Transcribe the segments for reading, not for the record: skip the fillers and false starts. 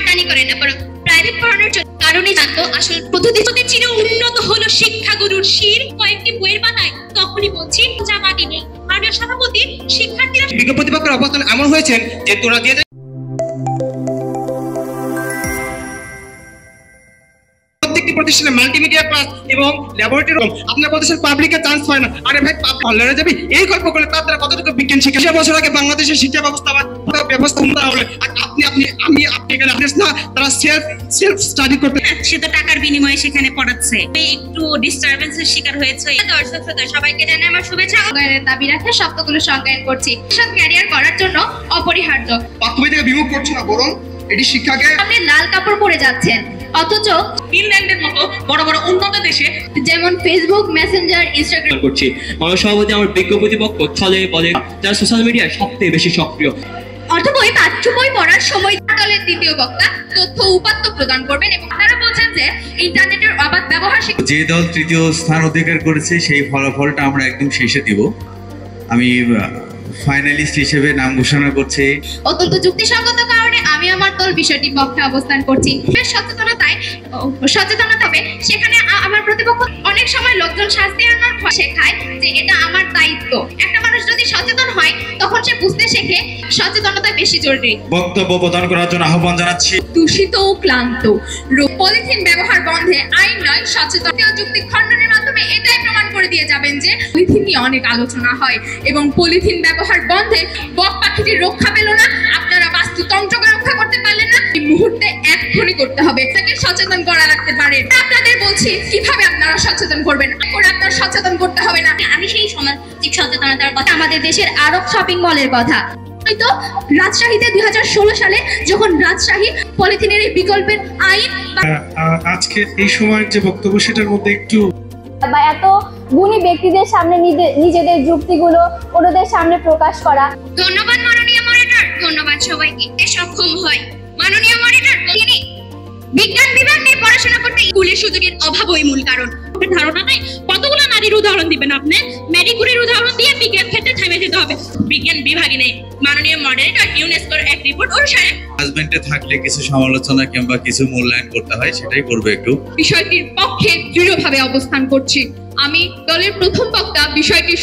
টানাটানি করে না, বরং প্রাইভেট পড়ানোর কারণে জানতো আসলে পদ্ধতি চিরে উন্নত হলো শিক্ষাগুরুর শির কয়েকটি বইয়ের পাতায়। তখনই বলছি জামাতি নেই মাননীয় সভাপতি, শিক্ষার্থীরা বিজ্ঞ প্রতিপক্ষের অবস্থান এমন হয়েছেন যে তোরা দিয়ে প্রতিষ্ঠানে মাল্টিমিডিয়া ক্লাস এবং ল্যাবরেটরি রুম, আপনার প্রতিষ্ঠান পাবলিকে চান্স হয় না। আরে ভাই লড়ে যাবি এই গল্প করলে তারা কতটুকু বিজ্ঞান শিক্ষা? বছর আগে বাংলাদেশের শিক্ষা ব্যবস্থা হলে আপনি এখানে না, তারা সেলফ স্টাডি করতে, সে তো টাকার বিনিময়ে সেখানে পড়াচ্ছে। একটু ডিস্টারবেন্সের শিকার হয়েছে। দর্শক শ্রোতা সবাইকে জানাই আমার শুভেচ্ছা। দাবি রাখে শব্দগুলো সংজ্ঞায়ন করছি। ক্যারিয়ার করার জন্য অপরিহার্য। পাঠ্যবই থেকে বিমুখ করছে না, বরং এটি শিক্ষাকে। আপনি লাল কাপড় পরে যাচ্ছেন, অথচ ফিনল্যান্ডের মতো বড় বড় উন্নত দেশে যেমন ফেসবুক, মেসেঞ্জার, ইনস্টাগ্রাম করছি। আমার সভাপতি আমার বিজ্ঞ প্রতিপক্ষ ছলে বলে যারা সোশ্যাল মিডিয়ায় সবথেকে বেশি সক্রিয়। অর্থ বই পাঠ্য বই পড়ার সময় দলের দ্বিতীয় বক্তা তথ্য উপাত্ত প্রদান করবেন এবং তারা বলছেন যে ইন্টারনেটের অবাধ ব্যবহার যে দল তৃতীয় স্থান অধিকার করেছে সেই ফলাফলটা আমরা একদম শেষে দিব। আমি ফাইনালিস্ট হিসেবে নাম ঘোষণা করছি। অত্যন্ত যুক্তিসঙ্গত কারণে আমি আমার দল বিষয়টির পক্ষে অবস্থান করছি। সচেতনতা হবে সেখানে আমার প্রতিপক্ষ অনেক সময় লোকজন শাস্তি আনার শেখায় যে এটা আমার দায়িত্ব। একটা মানুষ যদি সচেতন হয় তখন সে বুঝতে শেখে সচেতনতা বেশি জরুরি। বক্তব্য প্রদান করার জন্য আহ্বান জানাচ্ছি। দূষিত ও ক্লান্ত পলিথিন ব্যবহার বন্ধে আইন নয় সচেতনতা যুক্তি খণ্ডনের মাধ্যমে এটাই প্রমাণ করে দিয়ে যাবেন যে পলিথিন নিয়ে অনেক আলোচনা হয় এবং পলিথিন ব্যবহার বন্ধে বক পাখিটি রক্ষা পেল না, আপনারা বাস্তুতন্ত্রকে রক্ষা করতে পারলেন না। এই মুহূর্তে এক্ষুনি করতে হবে, তাকে সচেতন করা লাগতে পারে। আপনাদের বলছি কিভাবে আপনারা সচেতন করবেন, আপনারা সচেতন করতে হবে না। আমি সেই সামাজিক সচেতনতার কথা, আমাদের দেশের আরব শপিং মলের কথা। তো রাজশাহীতে 2016 সালে যখন রাজশাহী পলিথিনের এই বিকল্পের আইন, আজকে এই সময়ের যে বক্তব্য সেটার মধ্যে একটু বা এত গুণী ব্যক্তিদের সামনে নিজেদের যুক্তিগুলো অন্যদের সামনে প্রকাশ করা। ধন্যবাদ মাননীয় মডারেটর, ধন্যবাদ সবাইকে। সক্ষম হয় মাননীয় মডারেটর, তিনি বিজ্ঞান বিভাগ নিয়ে পড়াশোনা করতে স্কুলের সুযোগের অভাবই মূল কারণ। ধারণা নাই কতগুলো নারীর উদাহরণ দিবেন আপনি? ম্যারি কুরির উদাহরণ দিয়ে বিজ্ঞান ক্ষেত্রে থেমে যেতে হবে। বিজ্ঞান বিভাগে নেই। মাননীয় মডারেটর, ইউনেস্কোর এক রিপোর্ট অনুসারে হাজবেন্ডে থাকলে কিছু সমালোচনা কিংবা কিছু মূল্যায়ন করতে হয়, সেটাই করবে একটু। বিষয়টির পক্ষে দৃঢ়ভাবে অবস্থান করছি। আমি দলের প্রথম বক্তা। বিষয়টি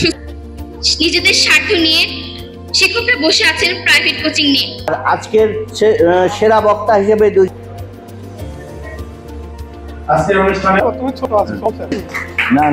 নিজেদের স্বার্থ নিয়ে শিক্ষকরা বসে আছেন প্রাইভেট কোচিং নিয়ে। আজকের সেরা বক্তা হিসেবে আজকের অনুষ্ঠানে না